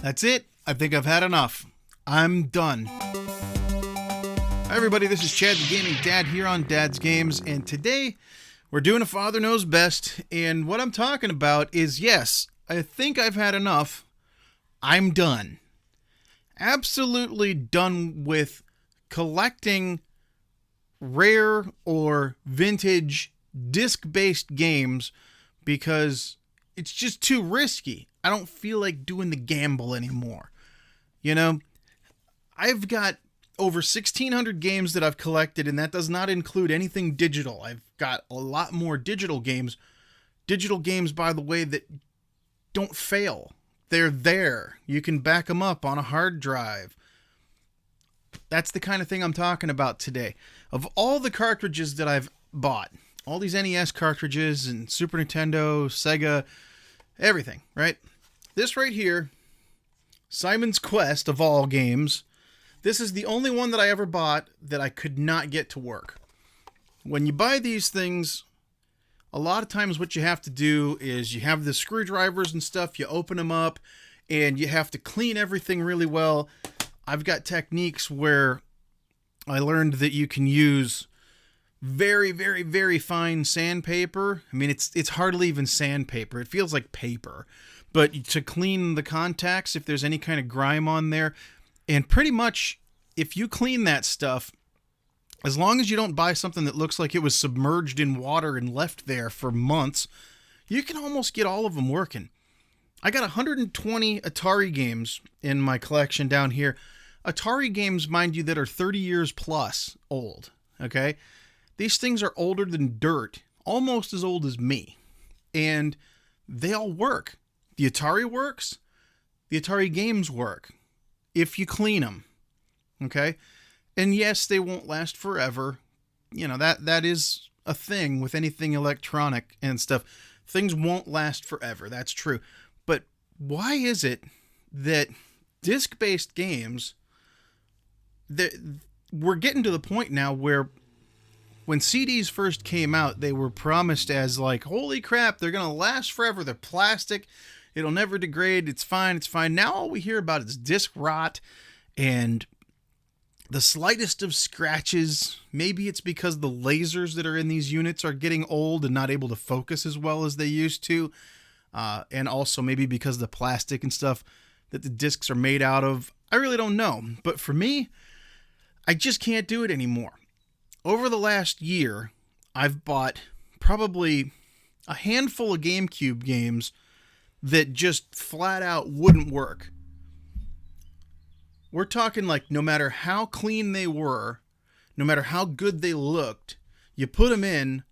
That's it. I think I've had enough. I'm done. Hi everybody, this is Chad the Gaming Dad here on Dad's Games, and today we're doing a Father Knows Best, and what I'm talking about is, yes, I think I've had enough. I'm done. Absolutely done with collecting rare or vintage disc-based games because it's just too risky. I don't feel like doing the gamble anymore. You know, I've got over 1,600 games that I've collected, and that does not include anything digital. I've got a lot more digital games. Digital games, by the way, that don't fail. They're there. You can back them up on a hard drive. That's the kind of thing I'm talking about today. Of all the cartridges that I've bought, all these NES cartridges and Super Nintendo, Sega, everything, right? This right here, Simon's Quest of all games, this is the only one that I ever bought that I could not get to work. When you buy these things, a lot of times what you have to do is you have the screwdrivers and stuff, you open them up, and you have to clean everything really well. I've got techniques where I learned that you can use very, very, very fine sandpaper. I mean, it's hardly even sandpaper. It feels like paper. But to clean the contacts, if there's any kind of grime on there, and pretty much if you clean that stuff, as long as you don't buy something that looks like it was submerged in water and left there for months, you can almost get all of them working. I got 120 Atari games in my collection down here. Atari games, mind you, that are 30 years plus old, okay? These things are older than dirt, almost as old as me, and they all work. The Atari works. The Atari games work if you clean them, okay? And yes, they won't last forever. You know, that is a thing with anything electronic and stuff. Things won't last forever. That's true. But why is it that disc-based games, that we're getting to the point now where when CDs first came out, they were promised as like, holy crap, they're going to last forever. They're plastic. It'll never degrade. It's fine. It's fine. Now all we hear about is disc rot and the slightest of scratches. Maybe it's because the lasers that are in these units are getting old and not able to focus as well as they used to. And also maybe because the plastic and stuff that the discs are made out of. I really don't know. But for me, I just can't do it anymore. Over the last year, I've bought probably a handful of GameCube games that just flat out wouldn't work. We're talking like no matter how clean they were, no matter how good they looked, you put them in,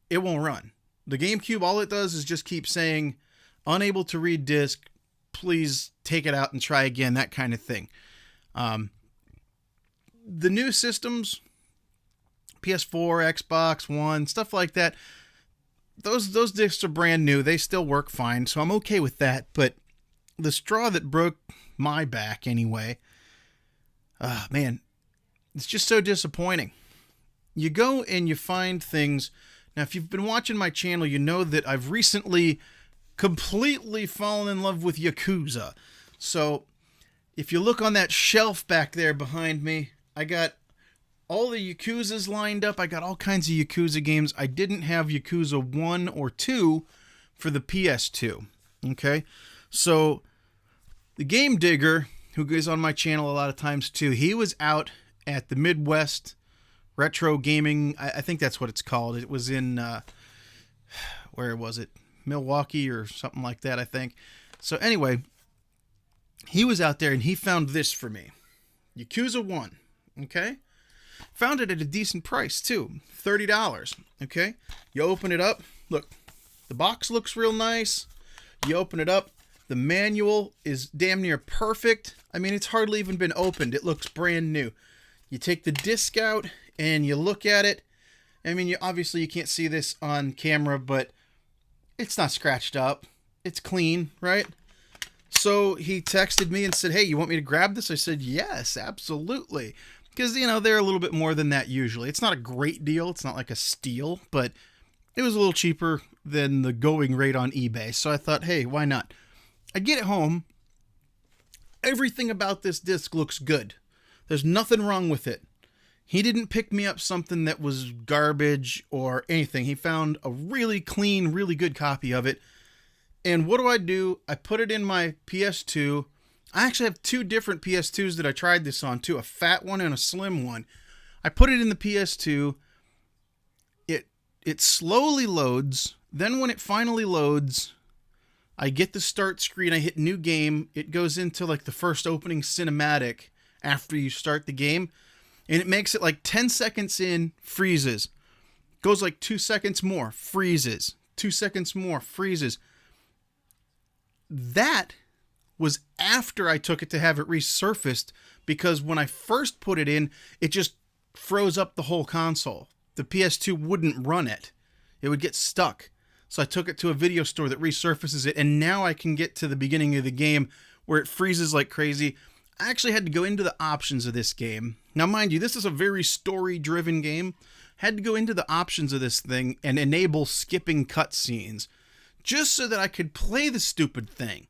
it won't run. The GameCube, all it does is just keep saying, unable to read disc, please take it out and try again, that kind of thing. The new systems, PS4, Xbox One, stuff like that, those discs are brand new. They still work fine, so I'm okay with that. But the straw that broke my back anyway, man, it's just so disappointing. You go and you find things. Now, if you've been watching my channel, you know that I've recently completely fallen in love with Yakuza. So if you look on that shelf back there behind me, I got all the Yakuzas lined up. I got all kinds of Yakuza games. I didn't have Yakuza 1 or 2 for the PS2. Okay? So the Game Digger, who goes on my channel a lot of times too, he was out at the Midwest Retro Gaming. I think that's what it's called. It was in, where was it? Milwaukee or something like that, I think. So anyway, he was out there and he found this for me. Yakuza 1. Okay? Found it at a decent price too, $30. Okay, you open it up. Look, the box looks real nice. You open it up. The manual is damn near perfect. I mean, it's hardly even been opened. It looks brand new. You take the disc out and you look at it. I mean, obviously you can't see this on camera, but it's not scratched up. It's clean, right? So he texted me and said, hey, you want me to grab this? I said, yes, absolutely. Because, you know, they're a little bit more than that usually. It's not a great deal. It's not like a steal, but it was a little cheaper than the going rate on eBay. So I thought, hey, why not? I get it home. Everything about this disc looks good. There's nothing wrong with it. He didn't pick me up something that was garbage or anything. He found a really clean, really good copy of it. And what do? I put it in my PS2. I actually have two different PS2s that I tried this on too, a fat one and a slim one. I put it in the PS2. It slowly loads. Then when it finally loads, I get the start screen. I hit new game. It goes into like the first opening cinematic after you start the game. And it makes it like 10 seconds in, freezes. Goes like 2 seconds more, freezes. 2 seconds more, freezes. That was after I took it to have it resurfaced, because when I first put it in, it just froze up the whole console. The PS2 wouldn't run it. It would get stuck. So I took it to a video store that resurfaces it, and now I can get to the beginning of the game where it freezes like crazy. I actually had to go into the options of this game. Now, mind you, this is a very story-driven game. Had to go into the options of this thing and enable skipping cutscenes just so that I could play the stupid thing.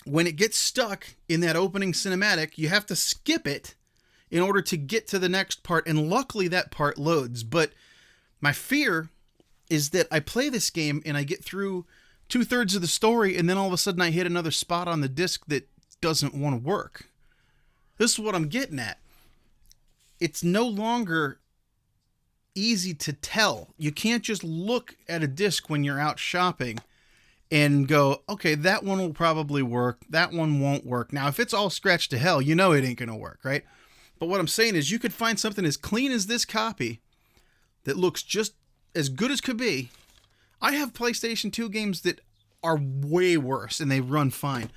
When it gets stuck in that opening cinematic, you have to skip it in order to get to the next part, and luckily that part loads. But my fear is that I play this game and I get through 2/3 of the story, and then all of a sudden I hit another spot on the disc that doesn't want to work. This is what I'm getting at. It's no longer easy to tell. You can't just look at a disc when you're out shopping and go, okay, that one will probably work. That one won't work. Now, if it's all scratched to hell, you know it ain't going to work, right? But what I'm saying is you could find something as clean as this copy that looks just as good as could be. I have PlayStation 2 games that are way worse and they run fine.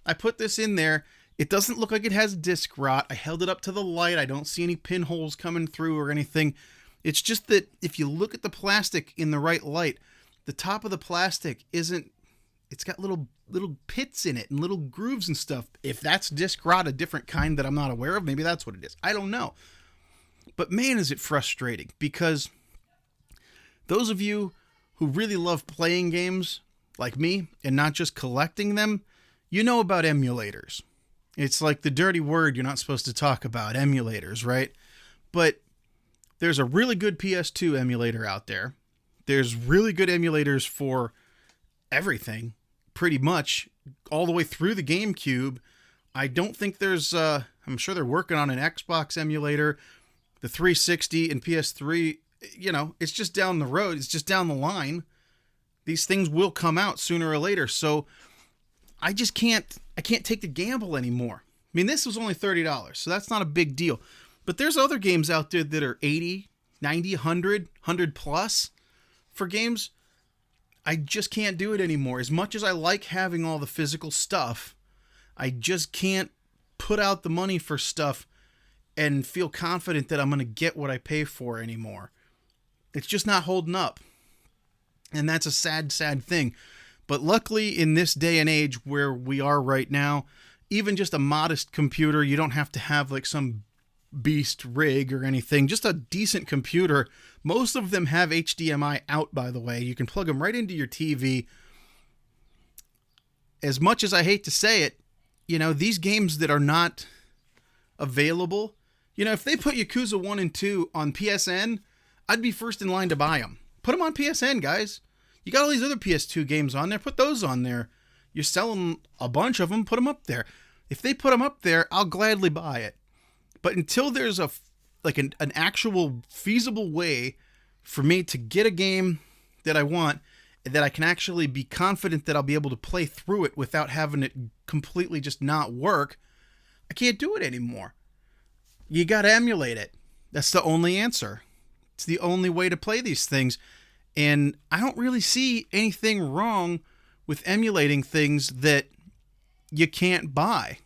I put this in there. It doesn't look like it has disc rot. I held it up to the light. I don't see any pinholes coming through or anything. It's just that if you look at the plastic in the right light, the top of the plastic isn't, it's got little pits in it and little grooves and stuff. If that's disc rot, a different kind that I'm not aware of, maybe that's what it is. I don't know. But man, is it frustrating, because those of you who really love playing games like me and not just collecting them, you know about emulators. It's like the dirty word you're not supposed to talk about, emulators, right? But there's a really good PS2 emulator out there. There's really good emulators for everything, pretty much, all the way through the GameCube. I don't think there's, I'm sure they're working on an Xbox emulator, the 360 and PS3, you know, it's just down the road. It's just down the line. These things will come out sooner or later. So I can't take the gamble anymore. I mean, this was only $30, so that's not a big deal. But there's other games out there that are 80, 90, 100 plus for games. I just can't do it anymore. As much as I like having all the physical stuff, I just can't put out the money for stuff and feel confident that I'm going to get what I pay for anymore. It's just not holding up. And that's a sad, sad thing. But luckily, in this day and age where we are right now, even just a modest computer, you don't have to have like some beast rig or anything, just a decent computer. Most of them have HDMI out, by the way. You can plug them right into your TV. As much as I hate to say it, you know, these games that are not available, you know, if they put Yakuza 1 and 2 on PSN, I'd be first in line to buy them. Put them on PSN, guys. You got all these other PS2 games on there. Put those on there. You're selling a bunch of them. Put them up there. If they put them up there, I'll gladly buy it. But until there's an actual feasible way for me to get a game that I want, that I can actually be confident that I'll be able to play through it without having it completely just not work, I can't do it anymore. You got to emulate it. That's the only answer. It's the only way to play these things. And I don't really see anything wrong with emulating things that you can't buy.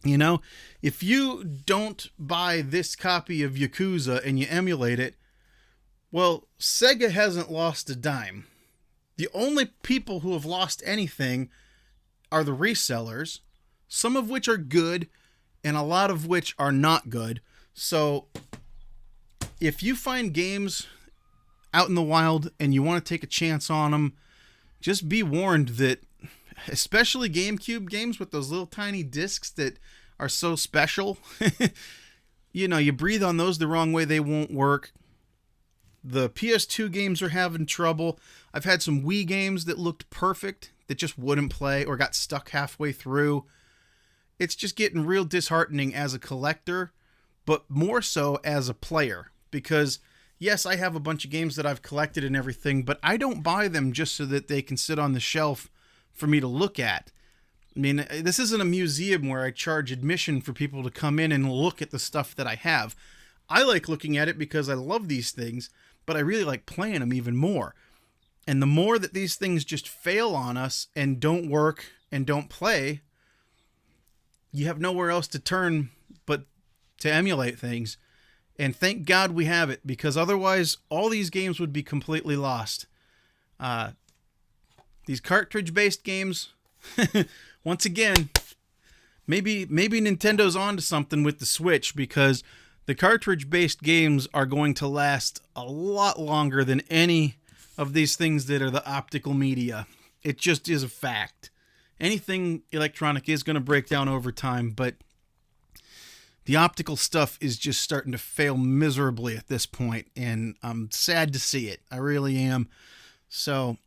You know, if you don't buy this copy of Yakuza and you emulate it, well, Sega hasn't lost a dime. The only people who have lost anything are the resellers, some of which are good and a lot of which are not good. So if you find games out in the wild and you want to take a chance on them, just be warned that especially GameCube games with those little tiny discs that are so special. You know, you breathe on those the wrong way, they won't work. The PS2 games are having trouble. I've had some Wii games that looked perfect that just wouldn't play or got stuck halfway through. It's just getting real disheartening as a collector, but more so as a player. Because, yes, I have a bunch of games that I've collected and everything, but I don't buy them just so that they can sit on the shelf for me to look at. I mean, this isn't a museum where I charge admission for people to come in and look at the stuff that I have. I like looking at it because I love these things, but I really like playing them even more. And the more that these things just fail on us and don't work and don't play, you have nowhere else to turn but to emulate things. And thank God we have it, because otherwise all these games would be completely lost. These cartridge-based games, once again, maybe Nintendo's onto something with the Switch, because the cartridge-based games are going to last a lot longer than any of these things that are the optical media. It just is a fact. Anything electronic is going to break down over time, but the optical stuff is just starting to fail miserably at this point, and I'm sad to see it. I really am. So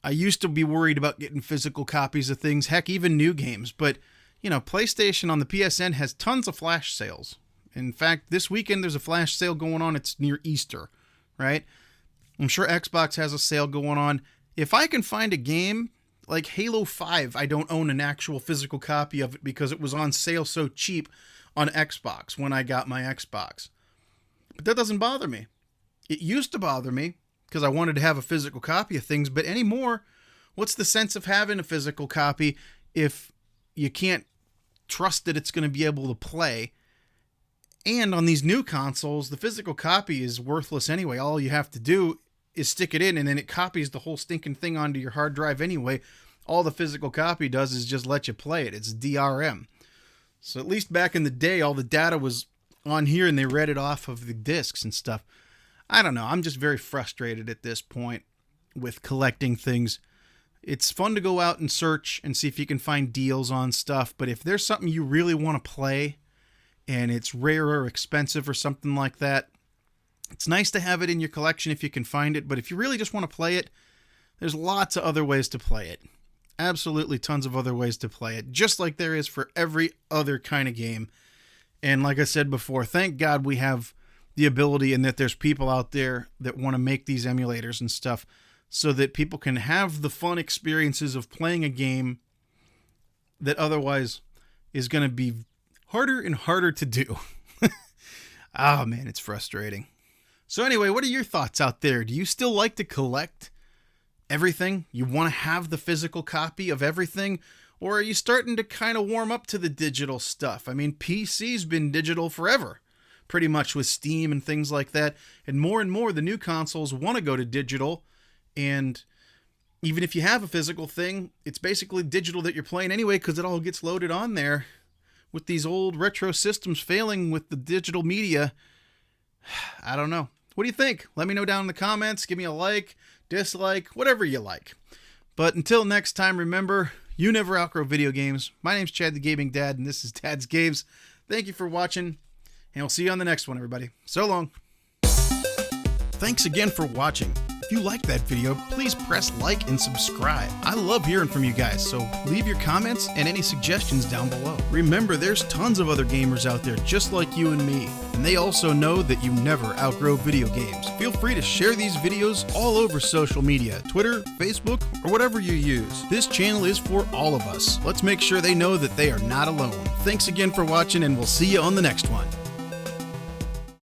I used to be worried about getting physical copies of things, heck, even new games, but, you know, PlayStation on the PSN has tons of flash sales. In fact, this weekend there's a flash sale going on. It's near Easter, right? I'm sure Xbox has a sale going on. If I can find a game like Halo 5, I don't own an actual physical copy of it because it was on sale so cheap on Xbox when I got my Xbox. But that doesn't bother me. It used to bother me because I wanted to have a physical copy of things, but anymore, what's the sense of having a physical copy if you can't trust that it's going to be able to play? And on these new consoles, the physical copy is worthless anyway. All you have to do is stick it in, and then it copies the whole stinking thing onto your hard drive anyway. All the physical copy does is just let you play it. It's DRM. So at least back in the day, all the data was on here, and they read it off of the discs and stuff. I don't know. I'm just very frustrated at this point with collecting things. It's fun to go out and search and see if you can find deals on stuff, but if there's something you really want to play and it's rare or expensive or something like that, it's nice to have it in your collection if you can find it, but if you really just want to play it, there's lots of other ways to play it. Absolutely tons of other ways to play it, just like there is for every other kind of game. And like I said before, thank God we have the ability and that there's people out there that want to make these emulators and stuff so that people can have the fun experiences of playing a game that otherwise is going to be harder and harder to do. Oh man, it's frustrating. So anyway, what are your thoughts out there? Do you still like to collect everything? You want to have the physical copy of everything? Or are you starting to kind of warm up to the digital stuff? I mean, PC's been digital forever, pretty much with Steam and things like that. And more the new consoles want to go to digital. And even if you have a physical thing, it's basically digital that you're playing anyway because it all gets loaded on there. With these old retro systems failing with the digital media, I don't know. What do you think? Let me know down in the comments. Give me a like, dislike, whatever you like. But until next time, remember, you never outgrow video games. My name's Chad the Gaming Dad, and this is Dad's Games. Thank you for watching, and we'll see you on the next one, everybody. So long. Thanks again for watching. If you liked that video, please press like and subscribe. I love hearing from you guys, so leave your comments and any suggestions down below. Remember, there's tons of other gamers out there just like you and me, and they also know that you never outgrow video games. Feel free to share these videos all over social media, Twitter, Facebook, or whatever you use. This channel is for all of us. Let's make sure they know that they are not alone. Thanks again for watching, and we'll see you on the next one.